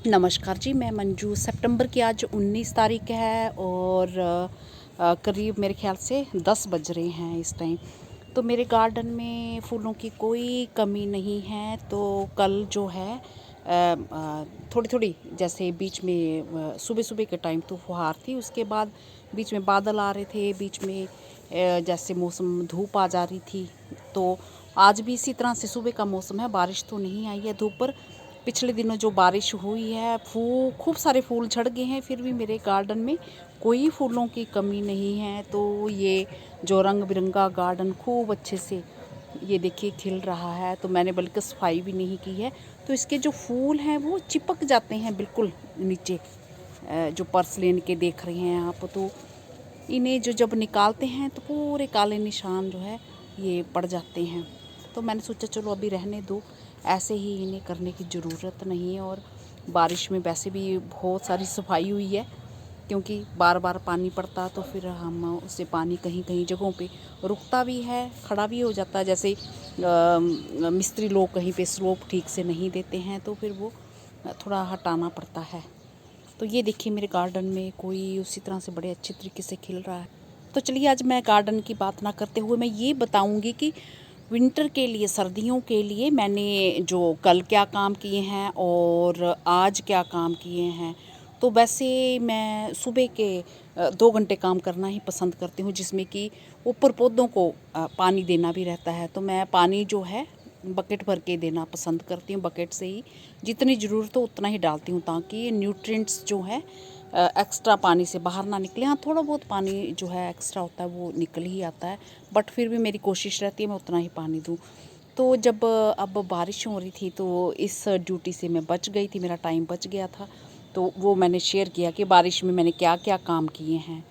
नमस्कार जी, मैं मंजू। सितंबर की आज 19 तारीख है और करीब मेरे ख्याल से 10 बज रहे हैं इस टाइम। तो मेरे गार्डन में फूलों की कोई कमी नहीं है। तो कल जो है थोड़ी थोड़ी जैसे बीच में सुबह सुबह के टाइम तो फुहार थी, उसके बाद बीच में बादल आ रहे थे, बीच में जैसे मौसम धूप आ जा रही थी। तो आज भी इसी तरह से सुबह का मौसम है, बारिश तो नहीं आई है धूप पर। पिछले दिनों जो बारिश हुई है, खूब सारे फूल झड़ गए हैं, फिर भी मेरे गार्डन में कोई फूलों की कमी नहीं है। तो ये जो रंग बिरंगा गार्डन खूब अच्छे से ये देखिए खिल रहा है। तो मैंने बल्कि सफाई भी नहीं की है, तो इसके जो फूल हैं वो चिपक जाते हैं बिल्कुल नीचे। जो पर्सलेन के देख रहे हैं आप, तो इन्हें जो जब निकालते हैं तो पूरे काले निशान जो है ये पड़ जाते हैं। तो मैंने सोचा चलो अभी रहने दो, ऐसे ही इन्हें करने की ज़रूरत नहीं है। और बारिश में वैसे भी बहुत सारी सफाई हुई है, क्योंकि बार बार पानी पड़ता तो फिर हम उससे पानी कहीं कहीं जगहों पे रुकता भी है, खड़ा भी हो जाता है। जैसे मिस्त्री लोग कहीं पे स्लोप ठीक से नहीं देते हैं तो फिर वो थोड़ा हटाना पड़ता है। तो ये देखिए मेरे गार्डन में कोई उसी तरह से बड़े अच्छे तरीके से खिल रहा है। तो चलिए आज मैं गार्डन की बात ना करते हुए मैं ये बताऊंगी कि विंटर के लिए, सर्दियों के लिए मैंने जो कल क्या काम किए हैं और आज क्या काम किए हैं। तो वैसे मैं सुबह के 2 घंटे काम करना ही पसंद करती हूँ, जिसमें कि ऊपर पौधों को पानी देना भी रहता है। तो मैं पानी जो है बकेट भर के देना पसंद करती हूँ। बकेट से ही जितनी ज़रूरत हो उतना ही डालती हूँ, ताकि न्यूट्रिएंट्स जो है एक्स्ट्रा पानी से बाहर ना निकले। हाँ, थोड़ा बहुत पानी जो है एक्स्ट्रा होता है वो निकल ही आता है, बट फिर भी मेरी कोशिश रहती है मैं उतना ही पानी दूँ। तो जब अब बारिश हो रही थी तो इस ड्यूटी से मैं बच गई थी, मेरा टाइम बच गया था। तो वो मैंने शेयर किया कि बारिश में मैंने क्या क्या काम किए हैं।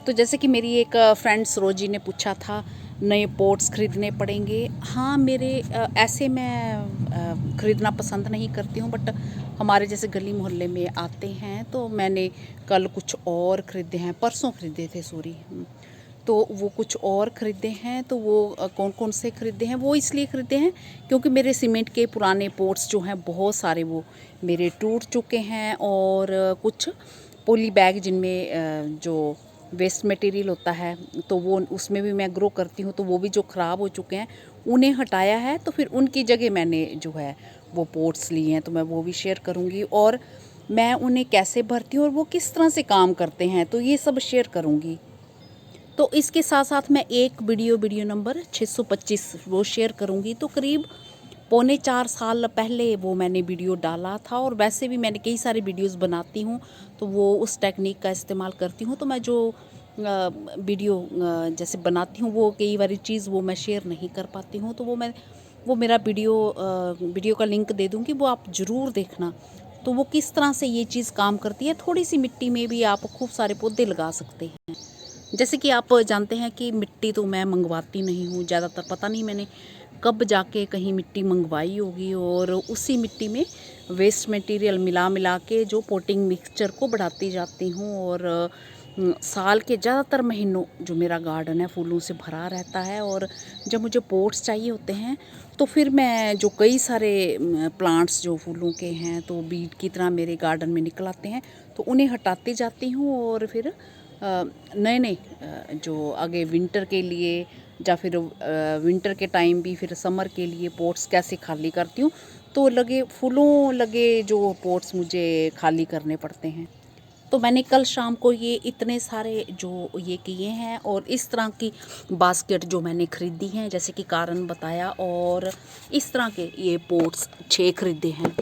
तो जैसे कि मेरी एक फ्रेंड सरोजी ने पूछा था, नए पॉट्स ख़रीदने पड़ेंगे। हाँ, मेरे ऐसे मैं ख़रीदना पसंद नहीं करती हूँ, बट हमारे जैसे गली मोहल्ले में आते हैं तो मैंने कल कुछ और ख़रीदे हैं, परसों ख़रीदे थे सॉरी। तो वो कुछ और ख़रीदे हैं। तो वो कौन कौन से ख़रीदे हैं, वो इसलिए ख़रीदे हैं क्योंकि मेरे सीमेंट के पुराने पॉट्स जो हैं बहुत सारे वो मेरे टूट चुके हैं। और कुछ पॉली बैग जिनमें जो वेस्ट मटेरियल होता है तो वो उसमें भी मैं ग्रो करती हूँ, तो वो भी जो ख़राब हो चुके हैं उन्हें हटाया है। तो फिर उनकी जगह मैंने जो है वो पॉट्स लिए हैं, तो मैं वो भी शेयर करूँगी। और मैं उन्हें कैसे भरती हूँ और वो किस तरह से काम करते हैं, तो ये सब शेयर करूँगी। तो इसके साथ साथ मैं एक वीडियो नंबर 625 वो शेयर करूँगी। तो करीब पौने 4 साल पहले वो मैंने वीडियो डाला था, और वैसे भी मैंने कई सारे वीडियोस बनाती हूँ तो वो उस टेक्निक का इस्तेमाल करती हूँ। तो मैं जो वीडियो जैसे बनाती हूँ वो कई बारी चीज़ वो मैं शेयर नहीं कर पाती हूँ, तो वो मेरा वीडियो का लिंक दे दूँगी, वो आप ज़रूर देखना। तो वो किस तरह से ये चीज़ काम करती है। थोड़ी सी मिट्टी में भी आप खूब सारे पौधे लगा सकते हैं। जैसे कि आप जानते हैं कि मिट्टी तो मैं मंगवाती नहीं हूँ ज़्यादातर, पता नहीं मैंने कब जाके कहीं मिट्टी मंगवाई होगी, और उसी मिट्टी में वेस्ट मटेरियल मिला मिला के जो पोटिंग मिक्सचर को बढ़ाती जाती हूँ। और साल के ज़्यादातर महीनों जो मेरा गार्डन है फूलों से भरा रहता है। और जब मुझे पोट्स चाहिए होते हैं तो फिर मैं जो कई सारे प्लांट्स जो फूलों के हैं तो बीज की तरह मेरे गार्डन में निकल आते हैं, तो उन्हें हटाती जाती हूँ। और फिर नए नए जो आगे विंटर के लिए या फिर विंटर के टाइम भी फिर समर के लिए पॉट्स कैसे खाली करती हूँ, तो लगे फूलों लगे जो पॉट्स मुझे खाली करने पड़ते हैं। तो मैंने कल शाम को ये इतने सारे जो ये किए हैं, और इस तरह की बास्केट जो मैंने ख़रीदी हैं जैसे कि कारण बताया, और इस तरह के ये पॉट्स 6 ख़रीदे हैं।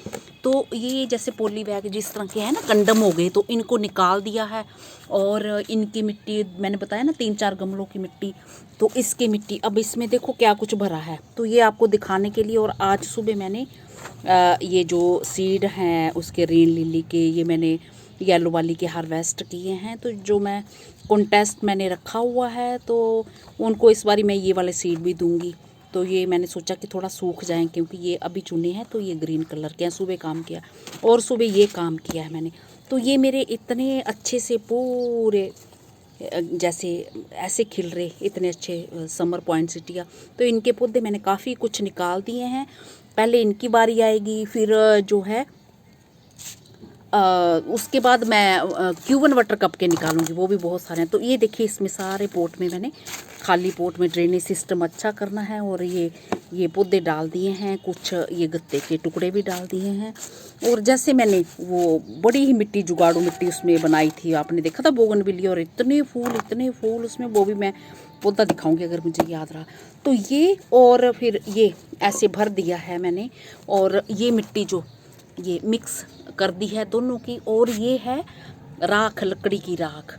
तो ये जैसे पॉली बैग जिस तरह के हैं ना, कंडम हो गए, तो इनको निकाल दिया है। और इनकी मिट्टी मैंने बताया ना 3-4 गमलों की मिट्टी, तो इसकी मिट्टी अब इसमें देखो क्या कुछ भरा है, तो ये आपको दिखाने के लिए। और आज सुबह मैंने ये जो सीड हैं उसके रेन लिली के, ये मैंने येलो वाली के हार्वेस्ट किए हैं। तो जो मैं कॉन्टेस्ट मैंने रखा हुआ है तो उनको इस बारी मैं ये वाले सीड भी दूंगी। तो ये मैंने सोचा कि थोड़ा सूख जाएं, क्योंकि ये अभी चुने हैं तो ये ग्रीन कलर के हैं। सुबह काम किया और सुबह ये काम किया है मैंने। तो ये मेरे इतने अच्छे से पूरे जैसे ऐसे खिल रहे, इतने अच्छे समर पॉइंटसिटिया। तो इनके पौधे मैंने काफ़ी कुछ निकाल दिए हैं। पहले इनकी बारी आएगी, फिर जो है उसके बाद मैं क्यूबन वाटर कप के निकालूंगी, वो भी बहुत सारे हैं। तो ये देखिए इसमें सारे पोट में मैंने खाली पोट में ड्रेनेज सिस्टम अच्छा करना है। और ये पौधे डाल दिए हैं, कुछ ये गत्ते के टुकड़े भी डाल दिए हैं। और जैसे मैंने वो बड़ी ही मिट्टी जुगाड़ू मिट्टी उसमें बनाई थी, आपने देखा था बोगनविलिया, और इतने फूल उसमें, वो भी मैं पौधा दिखाऊंगी अगर मुझे याद रहा तो। ये और फिर ये ऐसे भर दिया है मैंने। और ये मिट्टी जो ये मिक्स कर दी है दोनों की। और ये है राख, लकड़ी की राख।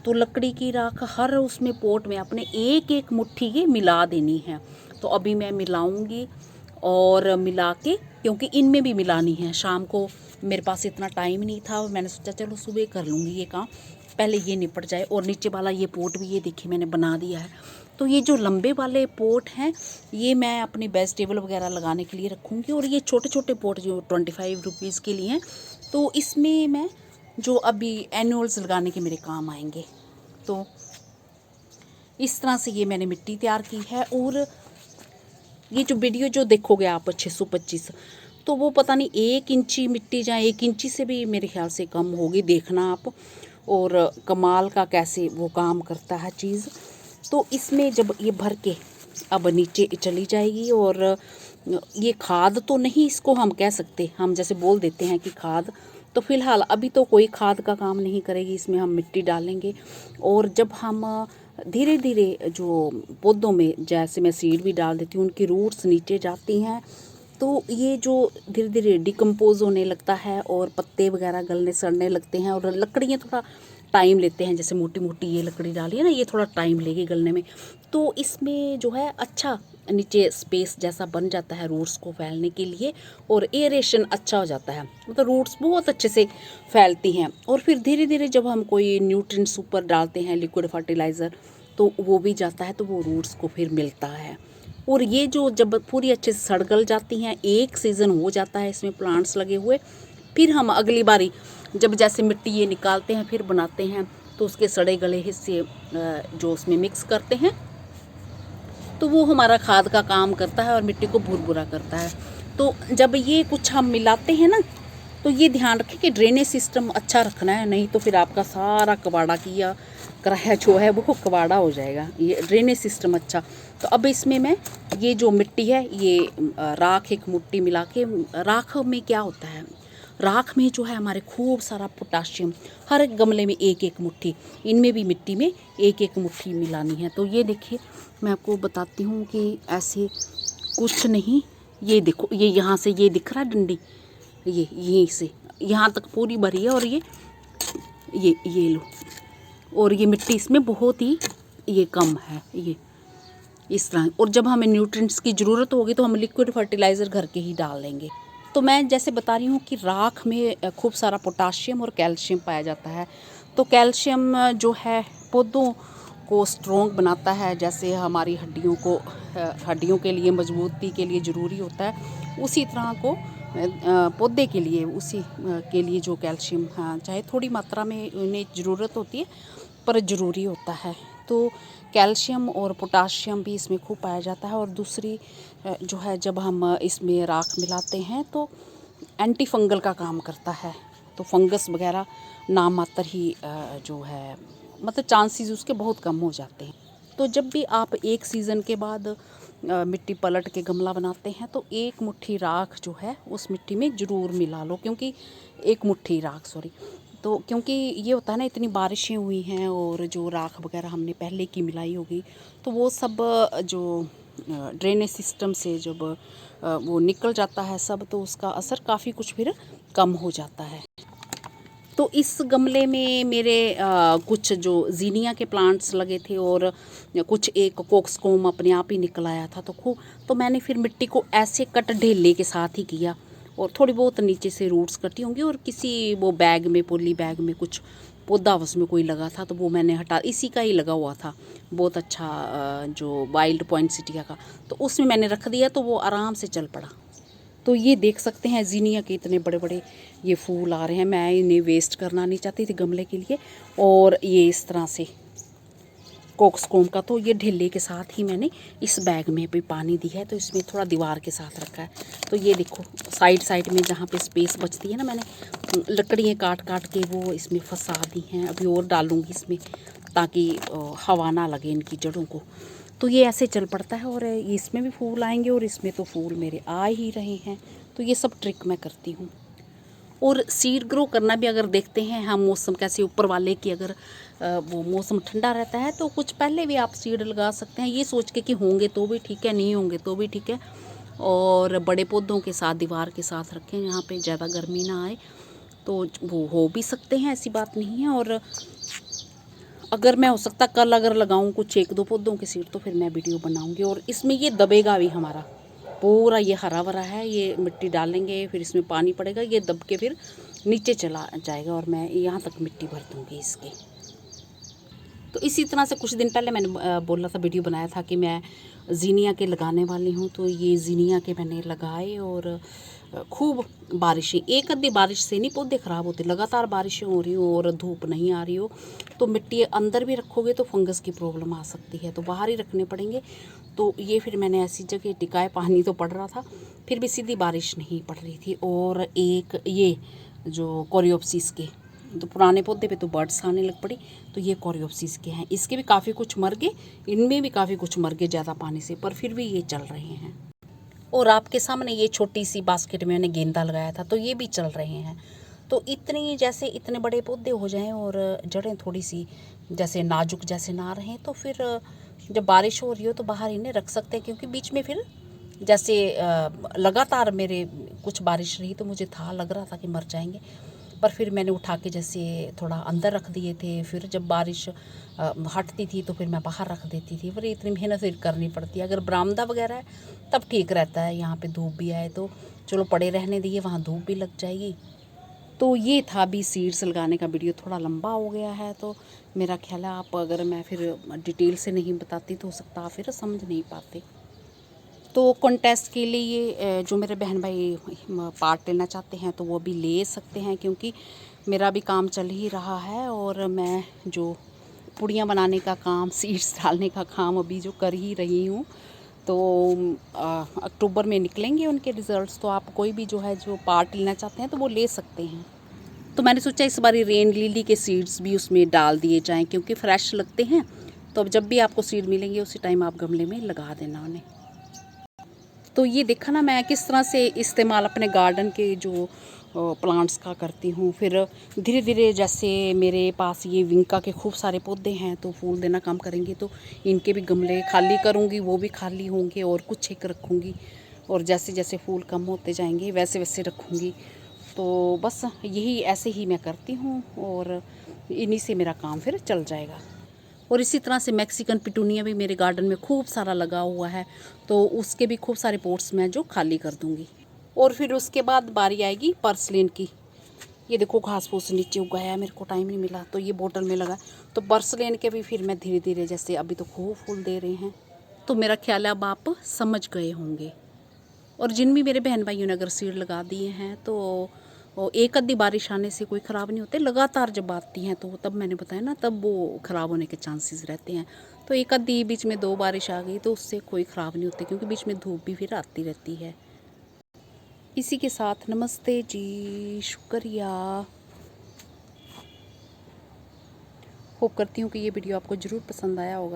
तो लकड़ी की राख हर उसमें पोट में अपने एक एक मुट्ठी ये मिला देनी है। तो अभी मैं मिलाऊंगी और मिला के, क्योंकि इनमें भी मिलानी है। शाम को मेरे पास इतना टाइम नहीं था, मैंने सोचा चलो सुबह कर लूँगी ये काम, पहले ये निपट जाए। और नीचे वाला ये पोट भी ये देखिए मैंने बना दिया है। तो ये जो लंबे वाले पोट हैं ये मैं अपनी वेजिटेबल वगैरह लगाने के लिए रखूँगी। और ये छोटे छोटे पोट जो 25 रुपीज़ के लिए हैं, तो इसमें मैं जो अभी एनुअल्स लगाने के मेरे काम आएंगे। तो इस तरह से ये मैंने मिट्टी तैयार की है। और ये जो वीडियो जो देखोगे आप 625, तो वो पता नहीं 1 इंची मिट्टी या 1 इंची से भी मेरे ख्याल से कम होगी, देखना आप। और कमाल का कैसे वो काम करता है चीज़। तो इसमें जब ये भर के अब नीचे चली जाएगी, और ये खाद तो नहीं इसको हम कह सकते, हम जैसे बोल देते हैं कि खाद, तो फिलहाल अभी तो कोई खाद का काम नहीं करेगी, इसमें हम मिट्टी डालेंगे। और जब हम धीरे धीरे जो पौधों में, जैसे मैं सीड भी डाल देती हूँ, उनकी रूट्स नीचे जाती हैं, तो ये जो धीरे धीरे डिकम्पोज होने लगता है और पत्ते वगैरह गलने सड़ने लगते हैं। और लकड़ियाँ थोड़ा टाइम लेते हैं, जैसे मोटी मोटी ये लकड़ी डाली है ना, ये थोड़ा टाइम लेगी गलने में। तो इसमें जो है अच्छा नीचे स्पेस जैसा बन जाता है रूट्स को फैलने के लिए, और एरेशन अच्छा हो जाता है, मतलब रूट्स बहुत अच्छे से फैलती हैं। और फिर धीरे धीरे जब हम कोई न्यूट्रिएंट्स ऊपर डालते हैं, लिक्विड फर्टिलाइज़र, तो वो भी जाता है, तो वो रूट्स को फिर मिलता है। और ये जो जब पूरी अच्छे से सड़ जाती हैं, एक सीज़न हो जाता है इसमें प्लांट्स लगे हुए, फिर हम अगली बारी जब जैसे मिट्टी ये निकालते हैं फिर बनाते हैं, तो उसके सड़े गले हिस्से जो उसमें मिक्स करते हैं, तो वो हमारा खाद का काम करता है और मिट्टी को भुरभुरा करता है। तो जब ये कुछ हम मिलाते हैं ना, तो ये ध्यान रखें कि ड्रेनेज सिस्टम अच्छा रखना है, नहीं तो फिर आपका सारा कबाड़ा किया कराया जो है वो कबाड़ा हो जाएगा। ये ड्रेनेज सिस्टम अच्छा। तो अब इसमें मैं ये जो मिट्टी है, ये राख एक मुट्ठी मिला के, राख में क्या होता है, राख में जो है हमारे खूब सारा पोटाशियम, हर एक गमले में एक एक मुट्ठी, इनमें भी मिट्टी में एक एक मुट्ठी मिलानी है। तो ये देखिए मैं आपको बताती हूँ कि ऐसे कुछ नहीं, ये देखो, ये यहाँ से ये दिख रहा है डंडी, ये यहीं से यहाँ तक पूरी भरी है। और ये लो, और ये मिट्टी इसमें बहुत ही ये कम है, ये इस तरह। और जब हमें न्यूट्रिएंट्स की ज़रूरत होगी तो हम लिक्विड फर्टिलाइज़र घर के ही डाल लेंगे। तो मैं जैसे बता रही हूँ कि राख में खूब सारा पोटाशियम और कैल्शियम पाया जाता है। तो कैल्शियम जो है पौधों को स्ट्रॉन्ग बनाता है, जैसे हमारी हड्डियों के लिए मजबूती के लिए ज़रूरी होता है, उसी तरह को पौधे के लिए उसी के लिए जो कैल्शियम, हाँ, चाहे थोड़ी मात्रा में उन्हें ज़रूरत होती है पर ज़रूरी होता है। तो कैल्शियम और पोटाशियम भी इसमें खूब पाया जाता है। और दूसरी जो है, जब हम इसमें राख मिलाते हैं तो एंटी फंगल का काम करता है। तो फंगस वगैरह नाम मात्र ही जो है, मतलब चांसेस उसके बहुत कम हो जाते हैं। तो जब भी आप एक सीज़न के बाद मिट्टी पलट के गमला बनाते हैं, तो एक मुट्ठी राख जो है उस मिट्टी में ज़रूर मिला लो, क्योंकि एक मुट्ठी राख, सॉरी, तो क्योंकि ये होता है ना, इतनी बारिशें हुई हैं और जो राख वगैरह हमने पहले की मिलाई होगी, तो वो सब जो ड्रेनेज सिस्टम से जब वो निकल जाता है सब, तो उसका असर काफ़ी कुछ फिर कम हो जाता है। तो इस गमले में मेरे कुछ जो जीनिया के प्लांट्स लगे थे, और कुछ एक कोक्सकोम अपने आप ही निकल आया था। तो मैंने फिर मिट्टी को ऐसे कट ढेले के साथ ही किया, और थोड़ी बहुत नीचे से रूट्स कटी होंगी, और किसी वो बैग में, पोली बैग में कुछ पौधा उसमें कोई लगा था, तो वो मैंने हटा, इसी का ही लगा हुआ था बहुत अच्छा, जो वाइल्ड पॉइंसेटिया का, तो उसमें मैंने रख दिया, तो वो आराम से चल पड़ा। तो ये देख सकते हैं जीनिया के इतने बड़े बड़े ये फूल आ रहे हैं, मैं इन्हें वेस्ट करना नहीं चाहती थी गमले के लिए। और ये इस तरह से कोक्सकोम का, तो ये ढिल्ले के साथ ही मैंने इस बैग में भी पानी दी है, तो इसमें थोड़ा दीवार के साथ रखा है। तो ये देखो साइड में जहाँ पे स्पेस बचती है ना, मैंने लकड़ियाँ काट काट के वो इसमें फंसा दी हैं। अभी और डालूँगी इसमें ताकि हवा ना लगे इनकी जड़ों को। तो ये ऐसे चल पड़ता है और इसमें भी फूल आएंगे और इसमें तो फूल मेरे आ ही रहे हैं। तो ये सब ट्रिक मैं करती हूँ। और सीड ग्रो करना भी अगर देखते हैं हम मौसम कैसे ऊपर वाले की, अगर वो मौसम ठंडा रहता है तो कुछ पहले भी आप सीड लगा सकते हैं, ये सोच के कि होंगे तो भी ठीक है, नहीं होंगे तो भी ठीक है। और बड़े पौधों के साथ दीवार के साथ रखें जहाँ पे ज़्यादा गर्मी ना आए, तो वो हो भी सकते हैं, ऐसी बात नहीं है। और अगर मैं हो सकता कल अगर लगाऊं कुछ 1-2 पौधों के सीड तो फिर मैं वीडियो बनाऊंगी। और इसमें ये दबेगा भी हमारा पूरा, ये हरा भरा है, ये मिट्टी डालेंगे फिर इसमें पानी पड़ेगा, ये दब के फिर नीचे चला जाएगा और मैं यहाँ तक मिट्टी भर दूँगी इसके। तो इसी तरह से कुछ दिन पहले मैंने बोला था, वीडियो बनाया था कि मैं ज़ीनिया के लगाने वाली हूँ। तो ये ज़ीनिया के मैंने लगाए और खूब बारिशें, एक आधी बारिश से नहीं पौधे ख़राब होते, लगातार बारिशें हो रही हो और धूप नहीं आ रही हो तो मिट्टी अंदर भी रखोगे तो फंगस की प्रॉब्लम आ सकती है, तो बाहर ही रखने पड़ेंगे। तो ये फिर मैंने ऐसी जगह टिकाए, पानी तो पड़ रहा था फिर भी सीधी बारिश नहीं पड़ रही थी। और एक ये जो कोरियोप्सिस के, तो पुराने पौधे पे तो बर्ड्स आने लग पड़ी, तो ये कोरियोप्सिस के हैं, इसके भी काफ़ी कुछ मर गए, इनमें भी काफ़ी कुछ मर गए ज़्यादा पानी से, पर फिर भी ये चल रहे हैं। और आपके सामने ये छोटी सी बास्केट में मैंने गेंदा लगाया था तो ये भी चल रहे हैं। तो इतनी जैसे इतने बड़े पौधे हो जाएं और जड़ें थोड़ी सी जैसे नाजुक जैसे ना रहें तो फिर जब बारिश हो रही हो तो बाहर इन्हें रख सकते हैं। क्योंकि बीच में फिर जैसे लगातार मेरे कुछ बारिश रही तो मुझे था लग रहा था कि मर जाएंगे, पर फिर मैंने उठा के जैसे थोड़ा अंदर रख दिए थे। फिर जब बारिश हटती थी तो फिर मैं बाहर रख देती थी, पर इतनी मेहनत फिर करनी पड़ती है। अगर बरामदा वगैरह है तब ठीक रहता है, यहाँ पे धूप भी आए तो चलो पड़े रहने दिए, वहाँ धूप भी लग जाएगी। तो ये था अभी सीड्स लगाने का वीडियो, थोड़ा लंबा हो गया है तो मेरा ख्याल है आप अगर मैं फिर डिटेल से नहीं बताती तो हो सकता आप फिर समझ नहीं पाते। तो कॉन्टेस्ट के लिए ये जो मेरे बहन भाई पार्ट लेना चाहते हैं तो वो भी ले सकते हैं, क्योंकि मेरा भी काम चल ही रहा है और मैं जो पुड़ियाँ बनाने का काम, सीड्स डालने का काम अभी जो कर ही रही हूँ। तो अक्टूबर में निकलेंगे उनके रिज़ल्ट्स, तो आप कोई भी जो है जो पार्ट लेना चाहते हैं तो वो ले सकते हैं। तो मैंने सोचा इस बार रेन लिली के सीड्स भी उसमें डाल दिए जाएं, क्योंकि फ्रेश लगते हैं। तो अब जब भी आपको सीड मिलेंगे उसी टाइम आप गमले में लगा देना उन्हें। तो ये देखा ना मैं किस तरह से इस्तेमाल अपने गार्डन के जो प्लांट्स का करती हूँ। फिर धीरे धीरे जैसे मेरे पास ये विंका के खूब सारे पौधे हैं तो फूल देना कम करेंगे तो इनके भी गमले खाली करूँगी, वो भी खाली होंगे और कुछ एक रखूँगी। और जैसे जैसे फूल कम होते जाएंगे वैसे वैसे रखूँगी। तो बस यही ऐसे ही मैं करती हूँ और इन्हीं से मेरा काम फिर चल जाएगा। और इसी तरह से मैक्सिकन पिटूनिया भी मेरे गार्डन में खूब सारा लगा हुआ है, तो उसके भी खूब सारे पोट्स मैं जो खाली कर दूँगी। और फिर उसके बाद बारी आएगी पर्सलेन की। ये देखो घास फूस नीचे उगाया है, मेरे को टाइम नहीं मिला तो ये बोतल में लगा। तो पर्सलेन के भी फिर मैं धीरे धीरे, जैसे अभी तो खूब फूल दे रहे हैं, तो मेरा ख्याल है अब आप समझ गए होंगे। और जिन भी मेरे बहन भाइयों ने अगर सीड लगा दिए हैं तो एक आधी बारिश आने से कोई ख़राब नहीं होते, लगातार जब आती हैं तो तब मैंने बताया ना तब वो ख़राब होने के चांसेस रहते हैं। तो एक आधी बीच में 2 बारिश आ गई तो उससे कोई ख़राब नहीं होते, क्योंकि बीच में धूप भी फिर आती रहती है। इसी के साथ नमस्ते जी, शुक्रिया। होप करती हूँ कि ये वीडियो आपको ज़रूर पसंद आया होगा।